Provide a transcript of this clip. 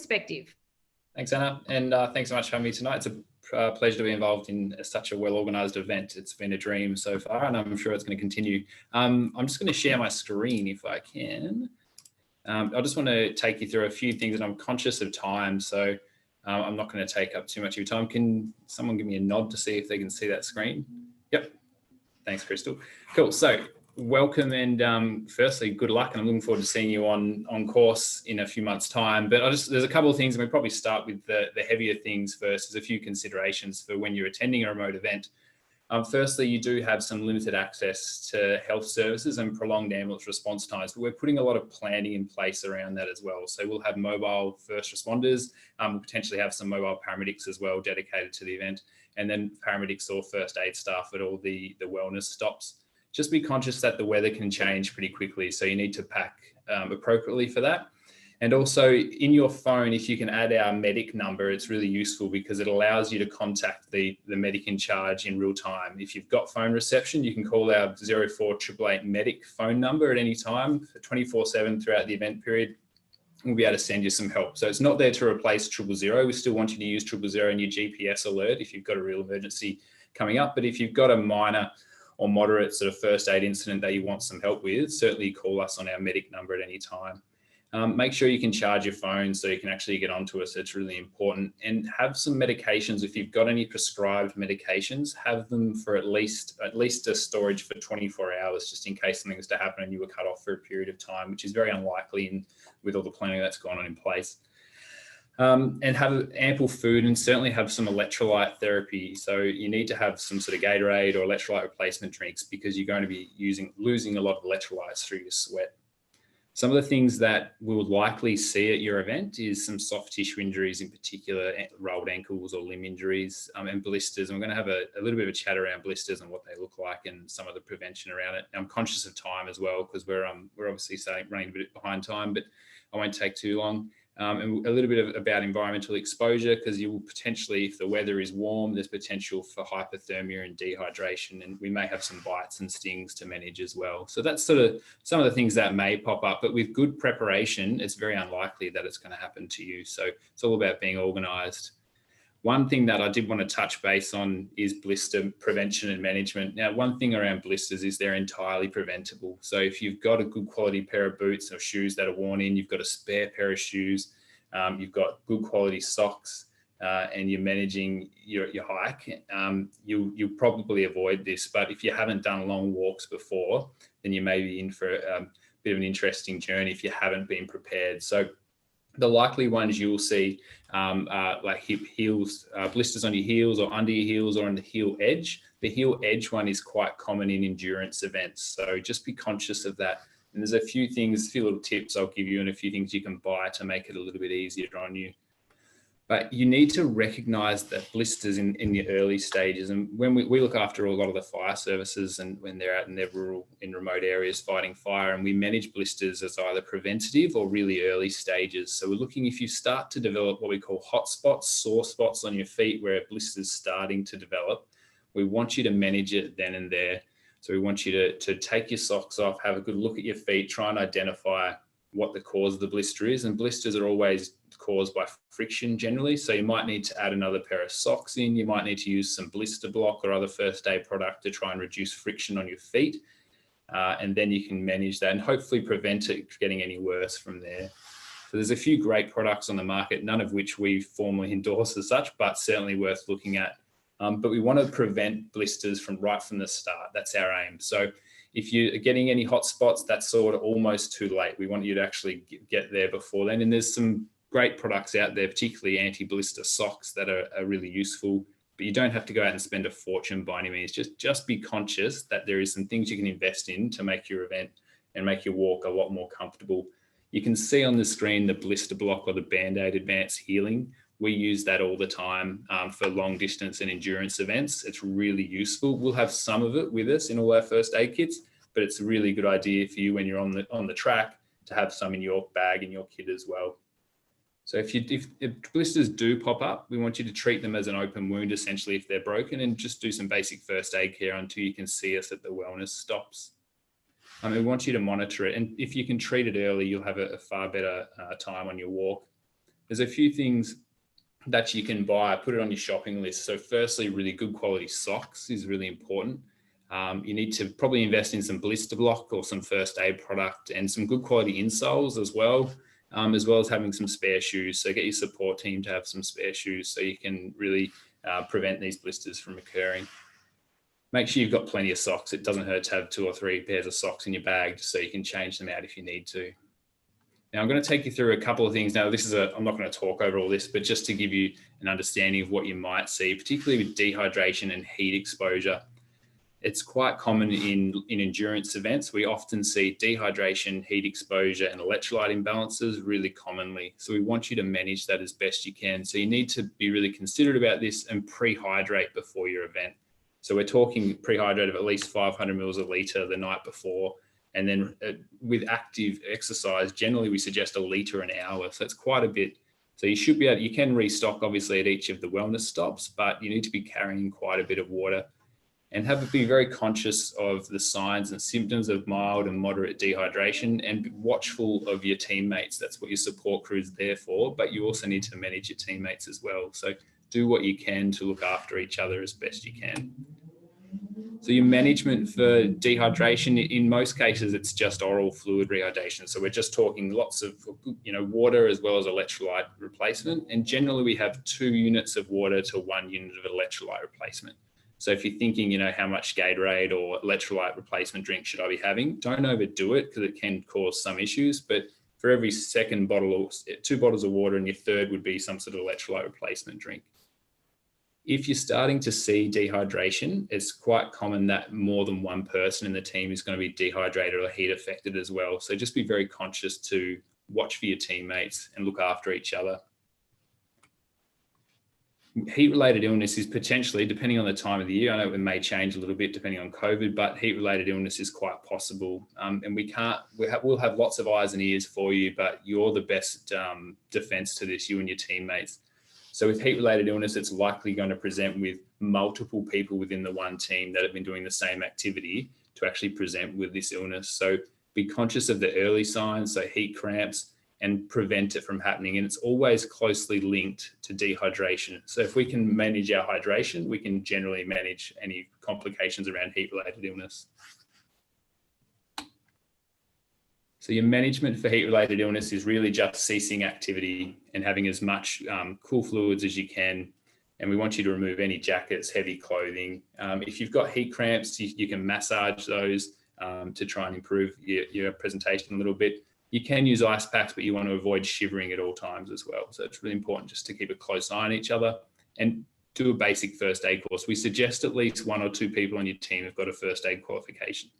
perspective. Thanks, Anna, and thanks so much for having me tonight. It's a pleasure to be involved in such a well-organised event. It's been a dream so far, and I'm sure it's going to continue. I'm just going to share my screen if I can. I just want to take you through a few things, and I'm conscious of time, so I'm not going to take up too much of your time. Can someone give me a nod to see if they can see that screen? Yep. Thanks, Crystal. Cool. So welcome, and firstly, good luck, and I'm looking forward to seeing you on course in a few months' time. But there's a couple of things, and we probably start with the heavier things first. There's a few considerations for when you're attending a remote event. Firstly, you do have some limited access to health services and prolonged ambulance response times, but we're putting a lot of planning in place around that as well. So we'll have mobile first responders, we'll potentially have some mobile paramedics as well dedicated to the event, and then paramedics or first aid staff at all the wellness stops. Just be conscious that the weather can change pretty quickly, so you need to pack appropriately for that. And also in your phone, if you can add our medic number, it's really useful because it allows you to contact the medic in charge in real time. If you've got phone reception, you can call our 04888 medic phone number at any time, 24/7 throughout the event period. We'll be able to send you some help. So it's not there to replace 000. We still want you to use 000 in your GPS alert if you've got a real emergency coming up. But if you've got a minor or moderate sort of first aid incident that you want some help with, certainly call us on our medic number at any time. Make sure you can charge your phone so you can actually get onto us. It's really important. And have some medications. If you've got any prescribed medications, have them for at least a storage for 24 hours, just in case something was to happen and you were cut off for a period of time, which is very unlikely with all the planning that's gone on in place. And have ample food, and certainly have some electrolyte therapy. So you need to have some sort of Gatorade or electrolyte replacement drinks because you're going to be losing a lot of electrolytes through your sweat. Some of the things that we'll likely see at your event is some soft tissue injuries, in particular rolled ankles or limb injuries, and blisters. And we're going to have a little bit of a chat around blisters and what they look like and some of the prevention around it. I'm conscious of time as well because we're obviously running a bit behind time, but I won't take too long. And a little bit about environmental exposure, because you will potentially, if the weather is warm, there's potential for hypothermia and dehydration, and we may have some bites and stings to manage as well. So that's sort of some of the things that may pop up, but with good preparation, it's very unlikely that it's going to happen to you. So it's all about being organised. One thing that I did want to touch base on is blister prevention and management. Now, one thing around blisters is they're entirely preventable. So if you've got a good quality pair of boots or shoes that are worn in, you've got a spare pair of shoes, you've got good quality socks, and you're managing your hike, you'll probably avoid this. But if you haven't done long walks before, then you may be in for a bit of an interesting journey if you haven't been prepared. So the likely ones you'll see like hip heels, blisters on your heels or under your heels or on the heel edge. The heel edge one is quite common in endurance events. So just be conscious of that. And there's a few little tips I'll give you and a few things you can buy to make it a little bit easier on you. But you need to recognise that blisters in the early stages, and when we look after a lot of the fire services and when they're out in their rural, in remote areas fighting fire, and we manage blisters as either preventative or really early stages. So we're looking, if you start to develop what we call hot spots, sore spots on your feet where a blister's starting to develop, we want you to manage it then and there. So we want you to take your socks off, have a good look at your feet, try and identify what the cause of the blister is. And blisters are always caused by friction generally. So you might need to add another pair of socks in. You might need to use some blister block or other first aid product to try and reduce friction on your feet. And then you can manage that and hopefully prevent it getting any worse from there. So there's a few great products on the market, none of which we formally endorse as such, but certainly worth looking at. But we want to prevent blisters right from the start. That's our aim. So if you're getting any hot spots, that's sort of almost too late. We want you to actually get there before then. And there's some great products out there, particularly anti-blister socks that are really useful, but you don't have to go out and spend a fortune by any means. Just be conscious that there is some things you can invest in to make your event and make your walk a lot more comfortable. You can see on the screen the blister block or the Band-Aid Advanced Healing. We use that all the time for long distance and endurance events. It's really useful. We'll have some of it with us in all our first aid kits, but it's a really good idea for you when you're on the track to have some in your bag and your kit as well. So if blisters do pop up, we want you to treat them as an open wound, essentially, if they're broken, and just do some basic first aid care until you can see us at the wellness stops. We want you to monitor it. And if you can treat it early, you'll have a far better time on your walk. there's a few things that you can buy, put it on your shopping list. So firstly, really good quality socks is really important. You need to probably invest in some blister block or some first aid product and some good quality insoles as well as having some spare shoes. So get your support team to have some spare shoes so you can really prevent these blisters from occurring. Make sure you've got plenty of socks. It doesn't hurt to have 2 or 3 pairs of socks in your bag so you can change them out if you need to. Now, I'm going to take you through a couple of things. Now, I'm not going to talk over all this, but just to give you an understanding of what you might see, particularly with dehydration and heat exposure. It's quite common in endurance events. We often see dehydration, heat exposure, and electrolyte imbalances really commonly. So we want you to manage that as best you can. So you need to be really considerate about this and pre-hydrate before your event. So we're talking pre-hydrate of at least 500 mils a litre the night before. And then with active exercise, generally we suggest a litre an hour. So it's quite a bit. So you can restock obviously at each of the wellness stops, but you need to be carrying quite a bit of water and be very conscious of the signs and symptoms of mild and moderate dehydration and be watchful of your teammates. That's what your support crew is there for, but you also need to manage your teammates as well. So do what you can to look after each other as best you can. So your management for dehydration, in most cases, it's just oral fluid rehydration. So we're just talking lots of water as well as electrolyte replacement. And generally we have 2 units of water to 1 unit of electrolyte replacement. So if you're thinking, how much Gatorade or electrolyte replacement drink should I be having, don't overdo it because it can cause some issues. But for every second bottle or 2 bottles of water, and your third would be some sort of electrolyte replacement drink. If you're starting to see dehydration, it's quite common that more than one person in the team is going to be dehydrated or heat affected as well. So just be very conscious to watch for your teammates and look after each other. Heat-related illness is potentially, depending on the time of the year, I know it may change a little bit depending on COVID, but heat-related illness is quite possible. And we'll have lots of eyes and ears for you, but you're the best defense to this, you and your teammates. So with heat-related illness, it's likely going to present with multiple people within the one team that have been doing the same activity to actually present with this illness. So be conscious of the early signs, so heat cramps, and prevent it from happening. And it's always closely linked to dehydration. So if we can manage our hydration, we can generally manage any complications around heat-related illness. So your management for heat-related illness is really just ceasing activity and having as much cool fluids as you can. And we want you to remove any jackets, heavy clothing. If you've got heat cramps, you can massage those to try and improve your presentation a little bit. You can use ice packs, but you want to avoid shivering at all times as well. So it's really important just to keep a close eye on each other and do a basic first aid course. We suggest at least 1 or 2 people on your team have got a first aid qualification.